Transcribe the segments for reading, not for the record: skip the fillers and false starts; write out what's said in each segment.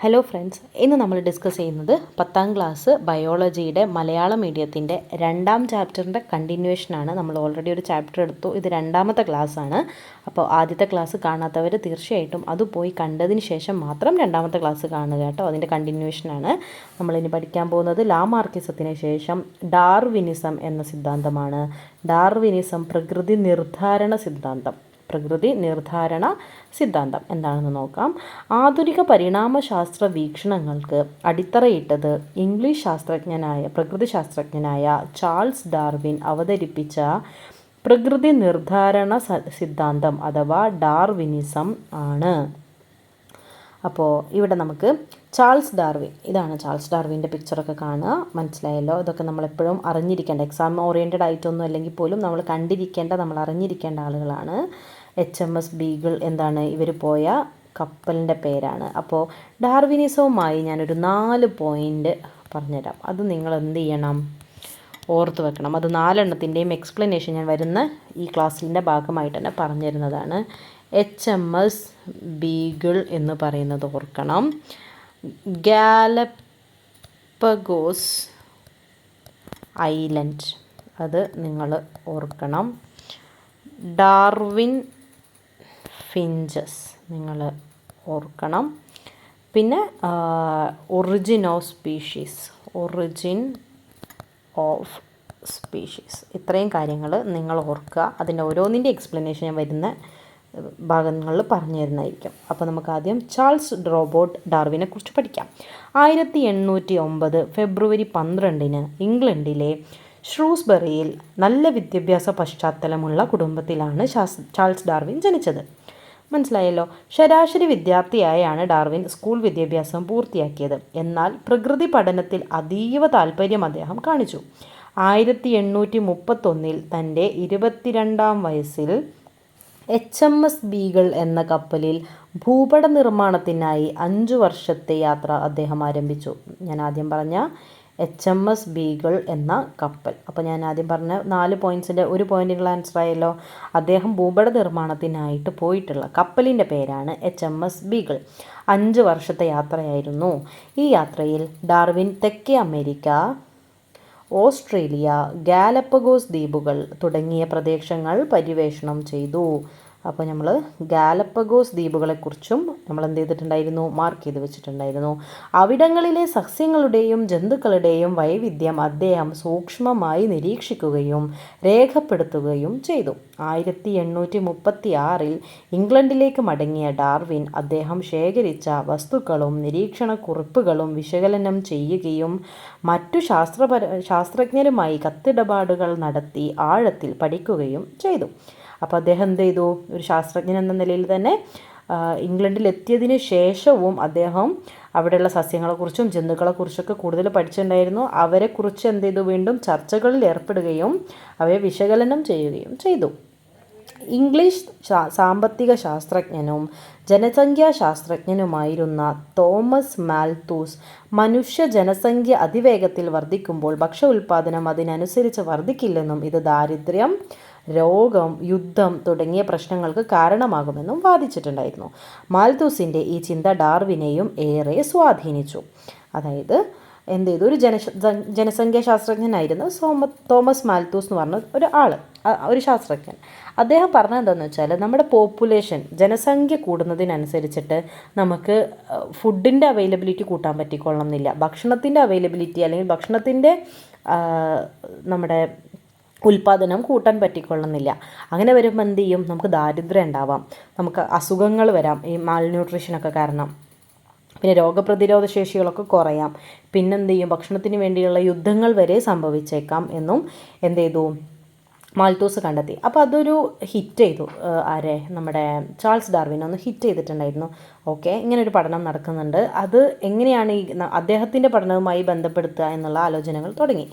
Hello friends, ഇന്ന് നമ്മൾ discuss ചെയ്യുന്നത് 10ാം ക്ലാസ് ബയോളജിയുടെ മലയാളം മീഡിയത്തിൻ്റെ 2ാം ചാപ്റ്ററിൻ്റെ കണ്ടിന്യൂഷനാണ്. നമ്മൾ ഓൾറെഡി ഒരു ചാപ്റ്റർ എടുത്തു, ഇത് 2ാമത്തെ ക്ലാസ്സാണ്. അപ്പോൾ ആദ്യത്തെ ക്ലാസ് കാണാത്തവർ തീർച്ചയായിട്ടും അത് പോയി കണ്ടതിന് ശേഷം മാത്രം 2ാമത്തെ ക്ലാസ് കാണുക കേട്ടോ. അതിൻ്റെ കണ്ടിന്യൂഷനാണ് നമ്മളിനി പഠിക്കാൻ പോകുന്നത്. ലാമാർക്കിസത്തിന് ശേഷം ഡാർവിനിസം എന്ന സിദ്ധാന്തമാണ്. ഡാർവിനിസം പ്രകൃതി നിർദ്ധാരണ സിദ്ധാന്തം എന്താണെന്ന് നോക്കാം. ആധുനിക പരിണാമശാസ്ത്ര വീക്ഷണങ്ങൾക്ക് അടിത്തറയിട്ടത് ഇംഗ്ലീഷ് പ്രകൃതിശാസ്ത്രജ്ഞനായ ചാൾസ് ഡാർവിൻ അവതരിപ്പിച്ച പ്രകൃതി നിർദ്ധാരണ സിദ്ധാന്തം അഥവാ ഡാർവിനിസം ആണ്. അപ്പോൾ ഇവിടെ നമുക്ക് ചാൾസ് ഡാർവിൻ, ഇതാണ് ചാൾസ് ഡാർവിൻ്റെ പിക്ചറൊക്കെ കാണുക, മനസ്സിലായല്ലോ. ഇതൊക്കെ നമ്മളെപ്പോഴും അറിഞ്ഞിരിക്കേണ്ട, എക്സാം ഓറിയൻറ്റഡ് ആയിട്ടൊന്നും അല്ലെങ്കിൽ പോലും നമ്മൾ നമ്മൾ അറിഞ്ഞിരിക്കേണ്ട ആളുകളാണ്. HMS ബീഗിൾ എന്താണ്, ഇവർ പോയ കപ്പലിൻ്റെ പേരാണ്. അപ്പോൾ ഡാർവിനിസവുമായി ഞാനൊരു 4 പോയിൻ്റ് പറഞ്ഞുതരാം. അത് നിങ്ങൾ എന്ത് ചെയ്യണം, ഓർത്ത് വെക്കണം. അത് 4 എക്സ്പ്ലനേഷൻ ഞാൻ വരുന്ന ഈ ക്ലാസ്സിൻ്റെ ഭാഗമായിട്ട് തന്നെ പറഞ്ഞു തരുന്നതാണ്. HMS ബീഗിൾ എന്ന് പറയുന്നത് ഓർക്കണം. ഗാലപ്പഗോസ് ഐലൻഡ്, അത് നിങ്ങൾ ഓർക്കണം. ഡാർവിൻ ഫിഞ്ചസ് നിങ്ങൾ ഓർക്കണം. പിന്നെ ഒറിജിൻ ഓഫ് സ്പീഷീസ്, ഇത്രയും കാര്യങ്ങൾ നിങ്ങൾ ഓർക്കുക. അതിൻ്റെ ഓരോന്നിൻ്റെ എക്സ്പ്ലനേഷൻ ഞാൻ വരുന്ന ഭാഗങ്ങളിൽ പറഞ്ഞു തരുന്നതായിരിക്കും. അപ്പോൾ നമുക്ക് ആദ്യം ചാൾസ് റോബർട്ട് ഡാർവിനെ കുറിച്ച് പഠിക്കാം. 1809 ഫെബ്രുവരി 12 ഇംഗ്ലണ്ടിലെ ഷ്രൂസ്ബറിയിൽ നല്ല വിദ്യാഭ്യാസ പശ്ചാത്തലമുള്ള കുടുംബത്തിലാണ് ചാൾസ് ഡാർവിൻ ജനിച്ചത്. മനസ്സിലായല്ലോ. ശരാശരി വിദ്യാർത്ഥിയായാണ് ഡാർവിൻ സ്കൂൾ വിദ്യാഭ്യാസം പൂർത്തിയാക്കിയത്. എന്നാൽ പ്രകൃതി പഠനത്തിൽ അതീവ താല്പര്യം അദ്ദേഹം കാണിച്ചു. 1831 തൻ്റെ 22ാം വയസ്സിൽ HMS ബീഗിൾ എന്ന കപ്പലിൽ ഭൂപട നിർമ്മാണത്തിനായി 5 വർഷത്തെ യാത്ര അദ്ദേഹം ആരംഭിച്ചു. ഞാൻ ആദ്യം പറഞ്ഞ HMS ബീഗിൾ എന്ന കപ്പൽ. അപ്പോൾ ഞാൻ ആദ്യം പറഞ്ഞ 4 പോയിൻറ്റ്സിൻ്റെ ഒരു പോയിൻറ്റിനുള്ള ആൻസർ ആയല്ലോ. അദ്ദേഹം ഭൂപട നിർമ്മാണത്തിനായിട്ട് പോയിട്ടുള്ള കപ്പലിൻ്റെ പേരാണ് HMS ബീഗിൾ. 5 വർഷത്തെ യാത്രയായിരുന്നു. ഈ യാത്രയിൽ ഡാർവിൻ തെക്കേ അമേരിക്ക, ഓസ്ട്രേലിയ, ഗാലപ്പഗോസ് ദ്വീപുകൾ തുടങ്ങിയ പ്രദേശങ്ങൾ പര്യവേഷണം ചെയ്തു. അപ്പോൾ നമ്മൾ ഗാലപ്പഗോസ് ദ്വീപുകളെക്കുറിച്ചും നമ്മൾ എന്ത് ചെയ്തിട്ടുണ്ടായിരുന്നു, മാർക്ക് ചെയ്ത് വെച്ചിട്ടുണ്ടായിരുന്നു. അവിടങ്ങളിലെ സസ്യങ്ങളുടെയും ജന്തുക്കളുടെയും വൈവിധ്യം അദ്ദേഹം സൂക്ഷ്മമായി നിരീക്ഷിക്കുകയും രേഖപ്പെടുത്തുകയും ചെയ്തു. 1836 1836 മടങ്ങിയ ഡാർവിൻ അദ്ദേഹം ശേഖരിച്ച വസ്തുക്കളും നിരീക്ഷണക്കുറിപ്പുകളും വിശകലനം ചെയ്യുകയും മറ്റു ശാസ്ത്രജ്ഞരുമായി കത്തിടപാടുകൾ നടത്തി ആഴത്തിൽ പഠിക്കുകയും ചെയ്തു. അപ്പോൾ അദ്ദേഹം എന്ത് ചെയ്തു, ഒരു ശാസ്ത്രജ്ഞൻ എന്ന നിലയിൽ തന്നെ ഇംഗ്ലണ്ടിലെത്തിയതിന് ശേഷവും അദ്ദേഹം അവിടെയുള്ള സസ്യങ്ങളെക്കുറിച്ചും ജന്തുക്കളെക്കുറിച്ചൊക്കെ കൂടുതൽ പഠിച്ചിട്ടുണ്ടായിരുന്നു. അവരെക്കുറിച്ച് എന്ത് ചെയ്തു, വീണ്ടും ചർച്ചകളിൽ ഏർപ്പെടുകയും അവയെ വിശകലനം ചെയ്യുകയും ചെയ്തു. ഇംഗ്ലീഷ് സാമ്പത്തിക ശാസ്ത്രജ്ഞനും ജനസംഖ്യാ ശാസ്ത്രജ്ഞനുമായിരുന്ന തോമസ് മാൽത്തൂസ് മനുഷ്യ ജനസംഖ്യ അതിവേഗത്തിൽ വർദ്ധിക്കുമ്പോൾ ഭക്ഷ്യ ഉൽപ്പാദനം അതിനനുസരിച്ച് വർദ്ധിക്കില്ലെന്നും ഇത് ദാരിദ്ര്യം, രോഗം, യുദ്ധം തുടങ്ങിയ പ്രശ്നങ്ങൾക്ക് കാരണമാകുമെന്നും വാദിച്ചിട്ടുണ്ടായിരുന്നു. മാൽത്തൂസിൻ്റെ ഈ ചിന്ത ഡാർവിനെയും ഏറെ സ്വാധീനിച്ചു. അതായത് എന്ത് ചെയ്തു, ഒരു ജനസംഖ്യാ ശാസ്ത്രജ്ഞനായിരുന്നു തോമസ് മാൽത്തൂസ് എന്ന് പറഞ്ഞ ഒരു ശാസ്ത്രജ്ഞൻ. അദ്ദേഹം പറഞ്ഞത് എന്താണെന്ന് വെച്ചാൽ, നമ്മുടെ പോപ്പുലേഷൻ ജനസംഖ്യ കൂടുന്നതിനനുസരിച്ചിട്ട് നമുക്ക് ഫുഡിൻ്റെ അവൈലബിലിറ്റി കൂട്ടാൻ പറ്റിക്കൊള്ളണമെന്നില്ല. ഭക്ഷണത്തിൻ്റെ അവൈലബിലിറ്റി അല്ലെങ്കിൽ ഭക്ഷണത്തിൻ്റെ നമ്മുടെ ഉൽപ്പാദനം കൂട്ടാൻ പറ്റിക്കൊള്ളുന്നില്ല. അങ്ങനെ വരുമ്പോൾ എന്ത് ചെയ്യും, നമുക്ക് ദാരിദ്ര്യം ഉണ്ടാവാം, നമുക്ക് അസുഖങ്ങൾ വരാം ഈ മാൽന്യൂട്രീഷനൊക്കെ കാരണം. പിന്നെ രോഗപ്രതിരോധ ശേഷികളൊക്കെ കുറയാം. പിന്നെന്ത് ചെയ്യും, ഭക്ഷണത്തിന് വേണ്ടിയുള്ള യുദ്ധങ്ങൾ വരെ സംഭവിച്ചേക്കാം എന്നും എന്ത് ചെയ്തു, മാൽത്തൂസ് കണ്ടെത്തി. അപ്പോൾ അതൊരു ഹിറ്റ് ചെയ്തു. നമ്മുടെ ചാൾസ് ഡാർവിൻ ഒന്ന് ഹിറ്റ് ചെയ്തിട്ടുണ്ടായിരുന്നു. ഓക്കെ, ഇങ്ങനൊരു പഠനം നടക്കുന്നുണ്ട്, അത് എങ്ങനെയാണ് അദ്ദേഹത്തിൻ്റെ പഠനവുമായി ബന്ധപ്പെടുത്തുക എന്നുള്ള ആലോചനകൾ തുടങ്ങി.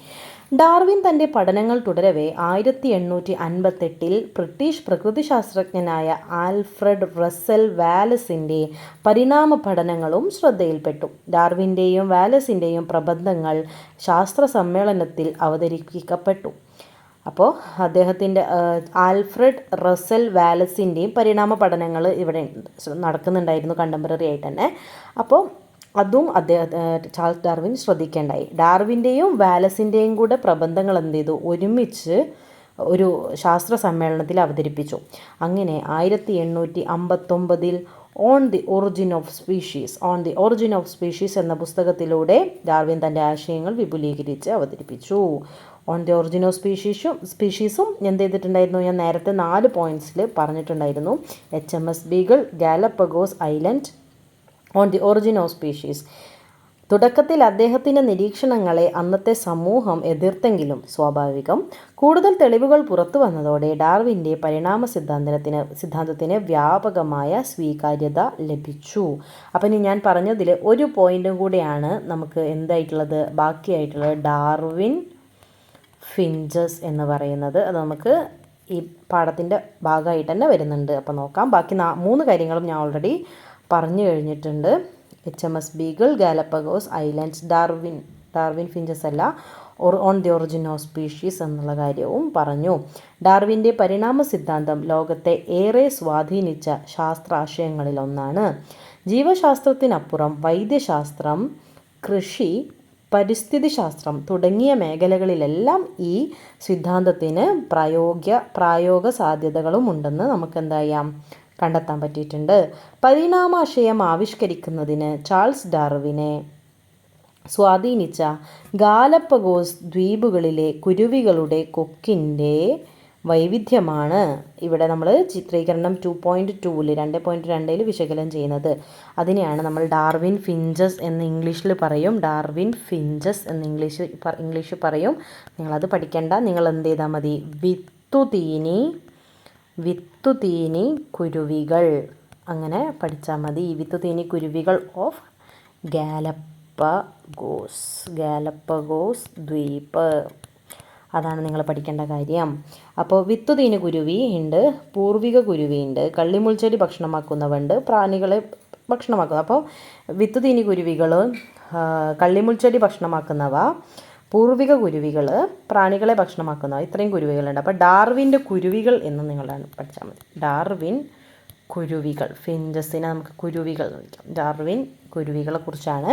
ഡാർവിൻ തൻ്റെ പഠനങ്ങൾ തുടരവേ 1858 ബ്രിട്ടീഷ് പ്രകൃതിശാസ്ത്രജ്ഞനായ ആൽഫ്രഡ് റസ്സൽ വാലസിൻ്റെ പരിണാമ പഠനങ്ങളും ശ്രദ്ധയിൽപ്പെട്ടു. ഡാർവിൻ്റെയും വാലസിൻ്റെയും പ്രബന്ധങ്ങൾ ശാസ്ത്ര സമ്മേളനത്തിൽ അവതരിപ്പിക്കപ്പെട്ടു. അപ്പോൾ അദ്ദേഹത്തിൻ്റെ ആൽഫ്രഡ് റസ്സൽ വാലസിൻ്റെയും പരിണാമ പഠനങ്ങൾ ഇവിടെ നടക്കുന്നുണ്ടായിരുന്നു കണ്ടംപററി ആയിട്ട് തന്നെ. അപ്പോൾ അതും ചാൾസ് ഡാർവിൻ ശ്രദ്ധിക്കേണ്ടായി. ഡാർവിൻ്റെയും വാലസിൻ്റെയും കൂടെ പ്രബന്ധങ്ങൾ എന്ത് ചെയ്തു, ഒരുമിച്ച് ഒരു ശാസ്ത്ര സമ്മേളനത്തിൽ അവതരിപ്പിച്ചു. അങ്ങനെ 1859 on the origin of species എന്ന പുസ്തകത്തിലൂടെ ഡാർവിൻ തൻ്റെ ആശയങ്ങൾ വിപുലീകരിച്ച് അവതരിപ്പിച്ചു. ഓൺ ദി ഒറിജിൻ ഓഫ് സ്പീഷീസും എന്ത് ചെയ്തിട്ടുണ്ടായിരുന്നു, ഞാൻ നേരത്തെ 4 പോയിൻറ്റ്സിൽ പറഞ്ഞിട്ടുണ്ടായിരുന്നു. HMS Beagle, Galapagos island, on the origin of species. തുടക്കത്തിൽ അദ്ദേഹത്തിൻ്റെ നിരീക്ഷണങ്ങളെ അന്നത്തെ സമൂഹം എതിർത്തെങ്കിലും സ്വാഭാവികം, കൂടുതൽ തെളിവുകൾ പുറത്തു വന്നതോടെ ഡാർവിൻ്റെ പരിണാമ സിദ്ധാന്തത്തിന് വ്യാപകമായ സ്വീകാര്യത ലഭിച്ചു. അപ്പം ഇനി ഞാൻ പറഞ്ഞതിൽ ഒരു പോയിൻറ്റും കൂടെയാണ് നമുക്ക് എന്തായിട്ടുള്ളത്, ബാക്കിയായിട്ടുള്ളത് ഡാർവിൻ ഫിഞ്ചസ് എന്ന് പറയുന്നത്. അത് നമുക്ക് ഈ പാഠത്തിൻ്റെ ഭാഗമായിട്ട് തന്നെ വരുന്നുണ്ട്. അപ്പോൾ നോക്കാം. ബാക്കി 3 കാര്യങ്ങളും ഞാൻ ഓൾറെഡി പറഞ്ഞു കഴിഞ്ഞിട്ടുണ്ട്. HMS Beagle, Galapagos Islands, Darwin finches അല്ല, on the origin of species എന്നുള്ള കാര്യവും പറഞ്ഞു. ഡാർവിൻ്റെ പരിണാമ സിദ്ധാന്തം ലോകത്തെ ഏറെ സ്വാധീനിച്ച ശാസ്ത്രാശയങ്ങളിലൊന്നാണ്. ജീവശാസ്ത്രത്തിനപ്പുറം വൈദ്യശാസ്ത്രം, കൃഷി, പരിസ്ഥിതി ശാസ്ത്രം തുടങ്ങിയ മേഖലകളിലെല്ലാം ഈ സിദ്ധാന്തത്തിന് പ്രായോഗ സാധ്യതകളും ഉണ്ടെന്ന് നമുക്ക് എന്തായാം കണ്ടെത്താൻ പറ്റിയിട്ടുണ്ട്. പരിണാമാശയം ആവിഷ്കരിക്കുന്നതിന് ചാൾസ് ഡാർവിനെ സ്വാധീനിച്ച ഗാലപ്പഗോസ് ദ്വീപുകളിലെ കുരുവികളുടെ കൊക്കിൻ്റെ വൈവിധ്യമാണ് ഇവിടെ നമ്മൾ ചിത്രീകരണം 2.2 2.2 വിശകലനം ചെയ്യുന്നത്. അതിനെയാണ് നമ്മൾ ഡാർവിൻ ഫിഞ്ചസ് എന്ന് ഇംഗ്ലീഷിൽ പറയും. ഡാർവിൻ ഫിഞ്ചസ് എന്ന് ഇംഗ്ലീഷ് പറയും. നിങ്ങളത് പഠിക്കേണ്ട. നിങ്ങൾ എന്ത് ചെയ്താൽ മതി, വിത്തുതീനി കുരുവികൾ അങ്ങനെ പഠിച്ചാൽ മതി. വിത്തുതീനി കുരുവികൾ ഓഫ് ഗാലപ്പഗോസ് ദ്വീപ്, അതാണ് നിങ്ങൾ പഠിക്കേണ്ട കാര്യം. അപ്പോൾ വിത്തുതീനി കുരുവി ഉണ്ട്, പൂർവിക കുരുവി ഉണ്ട്, കള്ളിമുൾച്ചെടി ഭക്ഷണമാക്കുന്നവുണ്ട്, പ്രാണികളെ ഭക്ഷണമാക്കുന്നത്. അപ്പോൾ വിത്തുതീനി കുരുവികൾ, കള്ളിമുൾച്ചെടി ഭക്ഷണമാക്കുന്നവ, പൂർവിക കുരുവികൾ, പ്രാണികളെ ഭക്ഷണമാക്കുന്നവ, ഇത്രയും കുരുവികളുണ്ട്. അപ്പോൾ ഡാർവിൻ്റെ കുരുവികൾ എന്ന് നിങ്ങളാണ് പഠിച്ചാൽ മതി. ഡാർവിൻ കുരുവികൾ, ഫിഞ്ചസിനെ നമുക്ക് കുരുവികൾ എന്ന് വിളിക്കാം. ഡാർവിൻ കുരുവികളെ കുറിച്ചാണ്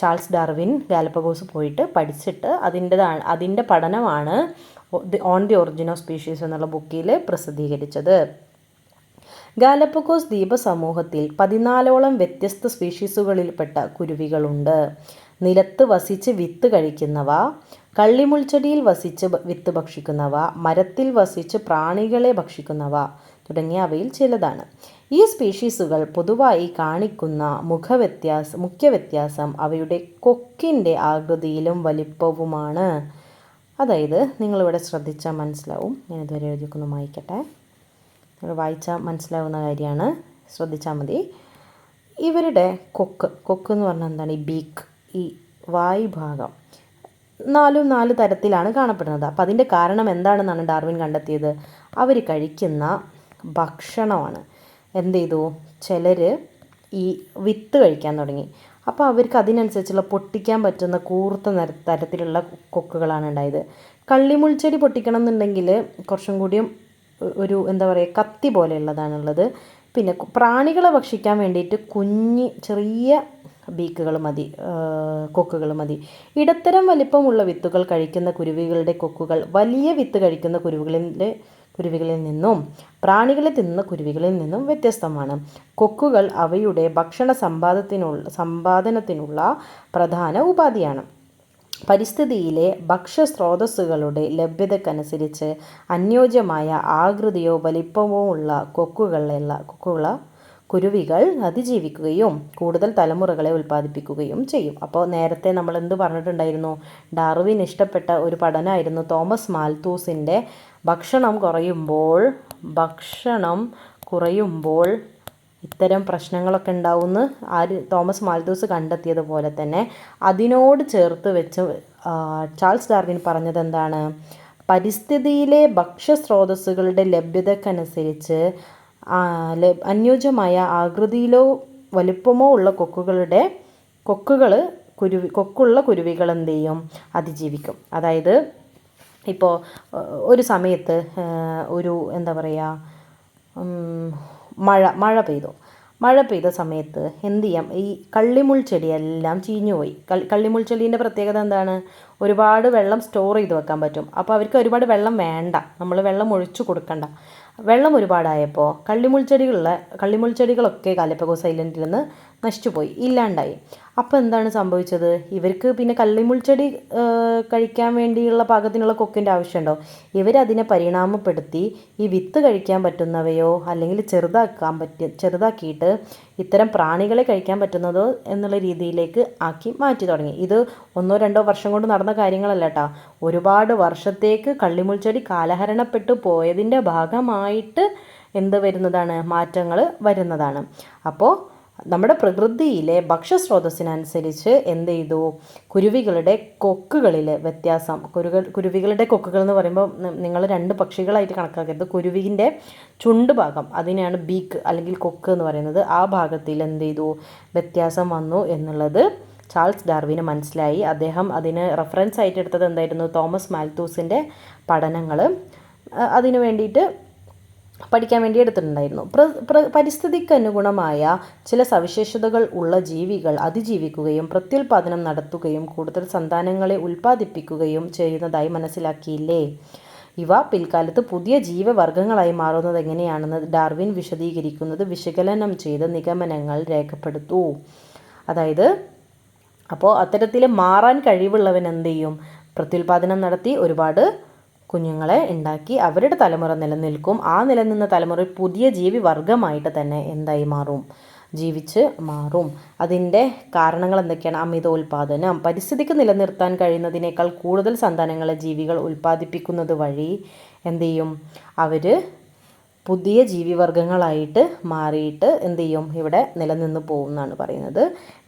ചാൾസ് ഡാർവിൻ ഗാലപ്പഗോസ് പോയിട്ട് പഠിച്ചിട്ട് അതിൻ്റെ പഠനമാണ് on the origin of species എന്നുള്ള ബുക്കിൽ പ്രസിദ്ധീകരിച്ചത്. ഗാലപ്പഗോസ് ദ്വീപ സമൂഹത്തിൽ 14ഓളം വ്യത്യസ്ത സ്പീഷീസുകളിൽപ്പെട്ട കുരുവികളുണ്ട്. നിലത്ത് വസിച്ച് വിത്ത് കഴിക്കുന്നവ, കള്ളിമുൾച്ചെടിയിൽ വസിച്ച് വിത്ത് ഭക്ഷിക്കുന്നവ, മരത്തിൽ വസിച്ച് പ്രാണികളെ ഭക്ഷിക്കുന്നവ തുടങ്ങിയ അവയിൽ ചിലതാണ്. ഈ സ്പീഷീസുകൾ പൊതുവായി കാണിക്കുന്ന മുഖ്യ വ്യത്യാസം അവയുടെ കൊക്കിൻ്റെ ആകൃതിയിലും വലിപ്പവുമാണ്. അതായത് നിങ്ങളിവിടെ ശ്രദ്ധിച്ചാൽ മനസ്സിലാവും. ഞാൻ ഇതുവരെ എഴുതിയൊന്ന് വായിക്കട്ടെ. നിങ്ങൾ വായിച്ചാൽ മനസ്സിലാവുന്ന കാര്യമാണ്, ശ്രദ്ധിച്ചാൽ മതി. ഇവരുടെ കൊക്ക് എന്ന് പറഞ്ഞാൽ എന്താണ്, ഈ ബീക്ക്, ഈ വായ് ഭാഗം 4 തരത്തിലാണ് കാണപ്പെടുന്നത്. അപ്പോൾ അതിൻ്റെ കാരണം എന്താണെന്നാണ് ഡാർവിൻ കണ്ടെത്തിയത്. അവർ കഴിക്കുന്ന ഭക്ഷണമാണ്. എന്ത് ചെയ്തു, ചിലർ ഈ വിത്ത് കഴിക്കാൻ തുടങ്ങി. അപ്പോൾ അവർക്ക് അതിനനുസരിച്ചുള്ള പൊട്ടിക്കാൻ പറ്റുന്ന കൂർത്ത തരത്തിലുള്ള കൊക്കുകളാണ് ഉണ്ടായത്. കള്ളിമുൾച്ചെടി പൊട്ടിക്കണം എന്നുണ്ടെങ്കിൽ കുറച്ചും കൂടിയും ഒരു എന്താ പറയുക, കത്തി പോലെയുള്ളതാണുള്ളത്. പിന്നെ പ്രാണികളെ ഭക്ഷിക്കാൻ വേണ്ടിയിട്ട് ചെറിയ ബീക്കുകൾ മതി, കൊക്കുകൾ മതി. ഇടത്തരം വലിപ്പമുള്ള വിത്തുകൾ കഴിക്കുന്ന കുരുവികളുടെ കൊക്കുകൾ വലിയ വിത്ത് കഴിക്കുന്ന കുരുവികളിൽ നിന്നും പ്രാണികളെ തിന്നുന്ന കുരുവികളിൽ നിന്നും വ്യത്യസ്തമാണ്. കൊക്കുകൾ അവയുടെ ഭക്ഷണ സമ്പാദനത്തിനുള്ള പ്രധാന ഉപാധിയാണ്. പരിസ്ഥിതിയിലെ ഭക്ഷ്യസ്രോതസ്സുകളുടെ ലഭ്യതക്കനുസരിച്ച് അനുയോജ്യമായ ആകൃതിയോ വലിപ്പമോ ഉള്ള കൊക്കുള്ള കുരുവികൾ അതിജീവിക്കുകയും കൂടുതൽ തലമുറകളെ ഉൽപ്പാദിപ്പിക്കുകയും ചെയ്യും. അപ്പോൾ നേരത്തെ നമ്മൾ എന്ത് പറഞ്ഞിട്ടുണ്ടായിരുന്നു, ഡാർവിൻ ഇഷ്ടപ്പെട്ട ഒരു പഠനമായിരുന്നു തോമസ് മാൽത്തൂസിൻ്റെ ഭക്ഷണം കുറയുമ്പോൾ ഇത്തരം പ്രശ്നങ്ങളൊക്കെ ഉണ്ടാവുമെന്ന് തോമസ് മാൽത്തൂസ് കണ്ടെത്തിയതുപോലെ തന്നെ അതിനോട് ചേർത്ത് വെച്ച് ചാൾസ് ഡാർവിൻ പറഞ്ഞത് എന്താണ്, പരിസ്ഥിതിയിലെ ഭക്ഷ്യസ്രോതസ്സുകളുടെ ലഭ്യതക്കനുസരിച്ച് അനുയോജ്യമായ ആകൃതിയിലോ വലിപ്പമോ ഉള്ള കൊക്കുള്ള കുരുവികൾ എന്ത് ചെയ്യും, അതിജീവിക്കും. അതായത് ഇപ്പോൾ ഒരു സമയത്ത് ഒരു എന്താ പറയുക, മഴ പെയ്തു. മഴ പെയ്ത സമയത്ത് എന്ത് ചെയ്യാം, ഈ കള്ളിമുൾ ചെടിയെല്ലാം ചീഞ്ഞുപോയി. കള്ളിമുൾ ചെടീൻ്റെ പ്രത്യേകത എന്താണ്? ഒരുപാട് വെള്ളം സ്റ്റോർ ചെയ്ത് വെക്കാൻ പറ്റും. അപ്പോൾ അവർക്ക് ഒരുപാട് വെള്ളം വേണ്ട, നമ്മൾ വെള്ളം ഒഴിച്ചു കൊടുക്കണ്ട. വെള്ളം ഒരുപാടായപ്പോൾ കള്ളിമുൾ ചെടികളൊക്കെ ഗാലപ്പഗോസ് ഐലൻഡിൽ നിന്ന് നശിച്ചുപോയി, ഇല്ലാണ്ടായി. അപ്പോൾ എന്താണ് സംഭവിച്ചത്? ഇവർക്ക് പിന്നെ കള്ളിമുൾ ചെടി കഴിക്കാൻ വേണ്ടിയുള്ള പാകത്തിനുള്ള കൊക്കിൻ്റെ ആവശ്യമുണ്ടോ? ഇവരതിനെ പരിണാമപ്പെടുത്തി ഈ വിത്ത് കഴിക്കാൻ പറ്റുന്നവയോ അല്ലെങ്കിൽ ചെറുതാക്കിയിട്ട് ഇത്തരം പ്രാണികളെ കഴിക്കാൻ പറ്റുന്നതോ എന്നുള്ള രീതിയിലേക്ക് ആക്കി മാറ്റി തുടങ്ങി. ഇത് 1-2 വർഷം കൊണ്ട് നടന്ന കാര്യങ്ങളല്ല കേട്ടോ. ഒരുപാട് വർഷത്തേക്ക് കള്ളിമുൾ ചെടി കാലഹരണപ്പെട്ടു പോയതിൻ്റെ ഭാഗമായിട്ട് എന്ത് വരുന്നതാണ്? മാറ്റങ്ങൾ വരുന്നതാണ്. അപ്പോൾ നമ്മുടെ പ്രകൃതിയിലെ ഭക്ഷ്യസ്രോതസ്സിനനുസരിച്ച് എന്ത് ചെയ്തു? കുരുവികളുടെ കൊക്കുകളിൽ വ്യത്യാസം. കുരുവികളുടെ കൊക്കുകൾ എന്ന് പറയുമ്പോൾ നിങ്ങൾ 2 പക്ഷികളായിട്ട് കണക്കാക്കരുത്. കുരുവിൻ്റെ ചുണ്ട് ഭാഗം, അതിനെയാണ് ബീക്ക് അല്ലെങ്കിൽ കൊക്ക് എന്ന് പറയുന്നത്. ആ ഭാഗത്തിൽ എന്ത് ചെയ്തു? വ്യത്യാസം വന്നു എന്നുള്ളത് ചാൾസ് ഡാർവിന് മനസ്സിലായി. അദ്ദേഹം അതിന് റെഫറൻസ് ആയിട്ട് എടുത്തത് എന്തായിരുന്നു? തോമസ് മാൽത്തൂസിൻ്റെ പഠനങ്ങൾ അതിനു വേണ്ടിയിട്ട് പഠിക്കാൻ വേണ്ടി എടുത്തിട്ടുണ്ടായിരുന്നു. പരിസ്ഥിതിക്ക് അനുഗുണമായ ചില സവിശേഷതകൾ ഉള്ള ജീവികൾ അതിജീവിക്കുകയും പ്രത്യുൽപാദനം നടത്തുകയും കൂടുതൽ സന്താനങ്ങളെ ഉൽപ്പാദിപ്പിക്കുകയും ചെയ്യുന്നതായി മനസ്സിലാക്കിയില്ലേ? ഇവ പിൽക്കാലത്ത് പുതിയ ജീവവർഗങ്ങളായി മാറുന്നത് എങ്ങനെയാണെന്ന് ഡാർവിൻ വിശദീകരിക്കുന്നത് വിശകലനം ചെയ്ത നിഗമനങ്ങൾ രേഖപ്പെടുത്തൂ. അതായത് അപ്പോൾ അത്തരത്തിൽ മാറാൻ കഴിവുള്ളവൻ എന്ത് ചെയ്യും? പ്രത്യുൽപാദനം നടത്തി ഒരുപാട് കുഞ്ഞുങ്ങളെ ഉണ്ടാക്കി അവരുടെ തലമുറ നിലനിൽക്കും. ആ നിലനിന്ന തലമുറ പുതിയ ജീവി വർഗമായിട്ട് തന്നെ എന്തായി മാറും? ജീവിച്ച് മാറും. അതിൻ്റെ കാരണങ്ങൾ എന്തൊക്കെയാണ്? അമിതോൽപാദനം. പരിസ്ഥിതിക്ക് നിലനിർത്താൻ കഴിയുന്നതിനേക്കാൾ കൂടുതൽ സന്താനങ്ങളെ ജീവികൾ ഉൽപ്പാദിപ്പിക്കുന്നത് വഴി എന്ത് ചെയ്യും? അവർ പുതിയ ജീവിവർഗങ്ങളായിട്ട് മാറിയിട്ട് എന്ത് ചെയ്യും? ഇവിടെ നിലനിന്ന് പോകും എന്നാണ് പറയുന്നത്.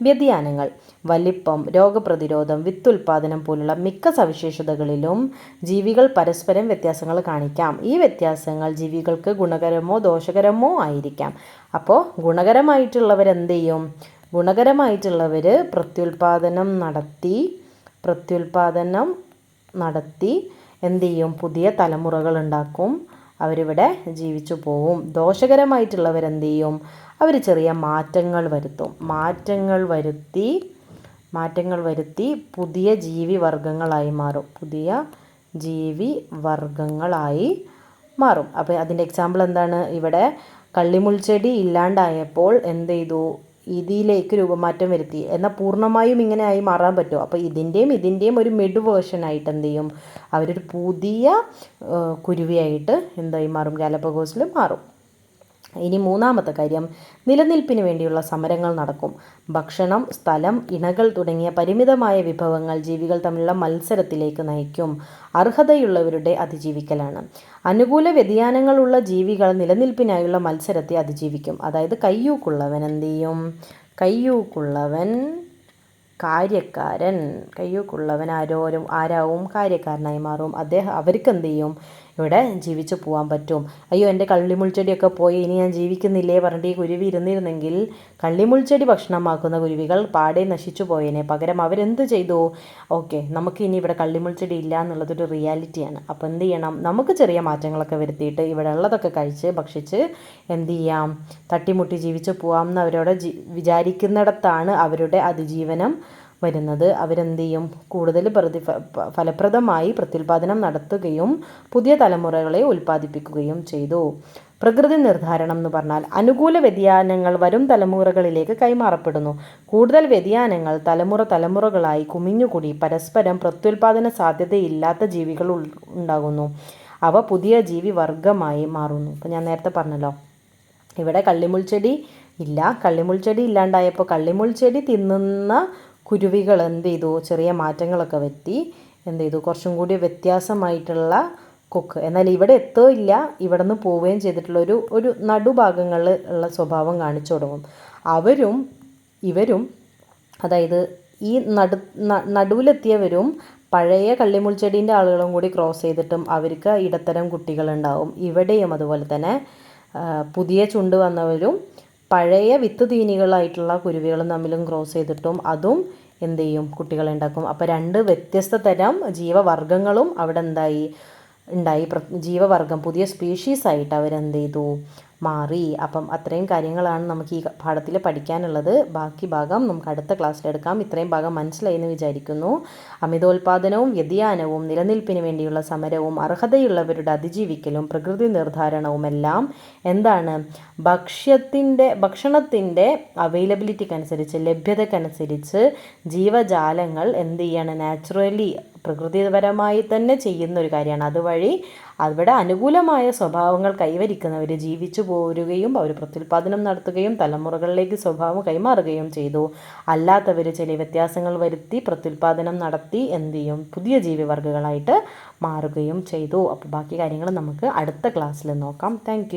വ്യതിയാനങ്ങൾ, വലിപ്പം, രോഗപ്രതിരോധം, വിത്തുൽപാദനം പോലുള്ള മിക്ക സവിശേഷതകളിലും ജീവികൾ പരസ്പരം വ്യത്യാസങ്ങൾ കാണിക്കാം. ഈ വ്യത്യാസങ്ങൾ ജീവികൾക്ക് ഗുണകരമോ ദോഷകരമോ ആയിരിക്കാം. അപ്പോൾ ഗുണകരമായിട്ടുള്ളവരെന്ത് ചെയ്യും? ഗുണകരമായിട്ടുള്ളവർ പ്രത്യുൽപാദനം നടത്തി എന്ത് ചെയ്യും? പുതിയ തലമുറകൾ ഉണ്ടാക്കും. അവരിവിടെ ജീവിച്ചു പോവും. ദോഷകരമായിട്ടുള്ളവരെന്ത് ചെയ്യും? അവർ ചെറിയ മാറ്റങ്ങൾ വരുത്തി പുതിയ ജീവിവർഗങ്ങളായി മാറും. അപ്പോൾ അതിൻ്റെ എക്സാമ്പിൾ എന്താണ്? ഇവിടെ കള്ളിമുൾ ചെടി ഇല്ലാണ്ടായപ്പോൾ എന്ത് ചെയ്തു? ഇതിലേക്ക് രൂപമാറ്റം വരുത്തി. എന്നാൽ പൂർണ്ണമായും ഇങ്ങനെ ആയി മാറാൻ പറ്റുമോ? അപ്പോൾ ഇതിൻ്റെയും ഒരു മിഡ് വേർഷനായിട്ട് എന്ത് ചെയ്യും? അവരൊരു പുതിയ കുരുവിയായിട്ട് എന്തായി മാറും? ഗാലപ്പഗോസിൽ മാറും. ഇനി 3-മത്തെ കാര്യം, നിലനിൽപ്പിന് വേണ്ടിയുള്ള സമരങ്ങൾ നടക്കും. ഭക്ഷണം, സ്ഥലം, ഇണകൾ തുടങ്ങിയ പരിമിതമായ വിഭവങ്ങൾ ജീവികൾ തമ്മിലുള്ള മത്സരത്തിലേക്ക് നയിക്കും. അർഹതയുള്ളവരുടെ അതിജീവിക്കലാണ്. അനുകൂല വ്യതിയാനങ്ങളുള്ള ജീവികൾ നിലനിൽപ്പിനായുള്ള മത്സരത്തെ അതിജീവിക്കും. അതായത് കയ്യൂക്കുള്ളവൻ എന്ത് ചെയ്യും? കയ്യൂക്കുള്ളവൻ ആരാവും? കാര്യക്കാരനായി മാറും. അവർക്ക് എന്ത് ചെയ്യും? ഇവിടെ ജീവിച്ചു പോകാൻ പറ്റും. അയ്യോ, എൻ്റെ കള്ളിമുൾച്ചെടിയൊക്കെ പോയി, ഇനി ഞാൻ ജീവിക്കുന്നില്ലേ പറഞ്ഞിട്ട് ഈ കുരുവി ഇരുന്നിരുന്നെങ്കിൽ കള്ളിമുൾച്ചെടി ഭക്ഷണമാക്കുന്ന കുരുവികൾ പാടെ നശിച്ചു പോയേനെ. പകരം അവരെന്ത് ചെയ്തു? ഓക്കെ, നമുക്ക് ഇനി ഇവിടെ കള്ളിമുൾച്ചെടി ഇല്ല എന്നുള്ളതൊരു റിയാലിറ്റിയാണ്. അപ്പോൾ എന്ത് ചെയ്യണം? നമുക്ക് ചെറിയ മാറ്റങ്ങളൊക്കെ വരുത്തിയിട്ട് ഇവിടെ ഉള്ളതൊക്കെ ഭക്ഷിച്ച് എന്ത് ചെയ്യാം? തട്ടിമുട്ടി ജീവിച്ചു പോകാം എന്ന് അവരോട് വിചാരിക്കുന്നിടത്താണ് അവരുടെ അതിജീവനം വരുന്നത്. അവരെന്ത് ചെയ്യും? കൂടുതൽ ഫലപ്രദമായി പ്രത്യുൽപാദനം നടത്തുകയും പുതിയ തലമുറകളെ ഉൽപ്പാദിപ്പിക്കുകയും ചെയ്തു. പ്രകൃതി നിർദ്ധാരണം എന്ന് പറഞ്ഞാൽ അനുകൂല വ്യതിയാനങ്ങൾ വരും തലമുറകളിലേക്ക് കൈമാറപ്പെടുന്നു. കൂടുതൽ വ്യതിയാനങ്ങൾ തലമുറകളായി കുമിഞ്ഞുകൂടി പരസ്പരം പ്രത്യുൽപാദന സാധ്യതയില്ലാത്ത ജീവികൾ ഉണ്ടാകുന്നു. അവ പുതിയ ജീവി വർഗമായി മാറുന്നു. ഇപ്പോൾ ഞാൻ നേരത്തെ പറഞ്ഞല്ലോ, ഇവിടെ കള്ളിമുൾച്ചെടി ഇല്ലാണ്ടായപ്പോൾ കള്ളിമുൾച്ചെടി തിന്നുന്ന കുരുവികൾ എന്ത് ചെയ്തു? ചെറിയ മാറ്റങ്ങളൊക്കെ വരുത്തി എന്ത് ചെയ്തു? കുറച്ചും കൂടി വ്യത്യാസമായിട്ടുള്ള കൊക്ക്. എന്നാൽ ഇവിടെ എത്തുകയില്ല, ഇവിടെ നിന്ന് പോവുകയും ചെയ്തിട്ടുള്ള ഒരു നടുഭാഗങ്ങളിൽ ഉള്ള സ്വഭാവം കാണിച്ചു തുടങ്ങും. ഇവരും അതായത് ഈ നടുവിലെത്തിയവരും പഴയ കള്ളിമുൾച്ചെടീൻ്റെ ആളുകളും കൂടി ക്രോസ് ചെയ്തിട്ടും അവർക്ക് ഇടത്തരം കുട്ടികളുണ്ടാവും. ഇവിടെയും അതുപോലെ തന്നെ പുതിയ ചുണ്ട് വന്നവരും പഴയ വിത്ത് തീനികളായിട്ടുള്ള കുരുവികളും തമ്മിലും ക്രോസ് ചെയ്തിട്ടും അതും എന്ത് ചെയ്യും? കുട്ടികളെ ഉണ്ടാക്കും. അപ്പോൾ 2 വ്യത്യസ്ത തരം ജീവവർഗങ്ങളും അവിടെ ഉണ്ടായി. ജീവവർഗം പുതിയ സ്പീഷീസായിട്ട് അവരെന്ത് ചെയ്തു? മാറി. അപ്പം അത്രയും കാര്യങ്ങളാണ് നമുക്ക് ഈ പാഠത്തിൽ പഠിക്കാനുള്ളത്. ബാക്കി ഭാഗം നമുക്ക് അടുത്ത ക്ലാസ്സിലെടുക്കാം. ഇത്രയും ഭാഗം മനസ്സിലായി എന്ന് വിചാരിക്കുന്നു. അമിതോൽപാദനവും വ്യതിയാനവും, നിലനിൽപ്പിന് വേണ്ടിയുള്ള സമരവും, അർഹതയുള്ളവരുടെ അതിജീവിക്കലും, പ്രകൃതി നിർദ്ധാരണവും എല്ലാം എന്താണ്, ഭക്ഷണത്തിൻ്റെ അവൈലബിലിറ്റിക്കനുസരിച്ച്, ലഭ്യതക്കനുസരിച്ച് ജീവജാലങ്ങൾ എന്ത് ചെയ്യാണ്, നാച്ചുറലി പ്രകൃതിപരമായി തന്നെ ചെയ്യുന്ന ഒരു കാര്യമാണ്. അതുവഴി അവിടെ അനുകൂലമായ സ്വഭാവങ്ങൾ കൈവരിക്കുന്നവർ ജീവിച്ചു പോരുകയും അവർ പ്രത്യുൽപാദനം നടത്തുകയും തലമുറകളിലേക്ക് സ്വഭാവം കൈമാറുകയും ചെയ്തു. അല്ലാത്തവർ ചില വ്യത്യാസങ്ങൾ വരുത്തി പ്രത്യുൽപാദനം നടത്തി എന്ത് ചെയ്യും, പുതിയ ജീവിവർഗ്ഗങ്ങളായിട്ട് മാറുകയും ചെയ്തു. അപ്പോൾ ബാക്കി കാര്യങ്ങൾ നമുക്ക് അടുത്ത ക്ലാസ്സിൽ നോക്കാം. താങ്ക്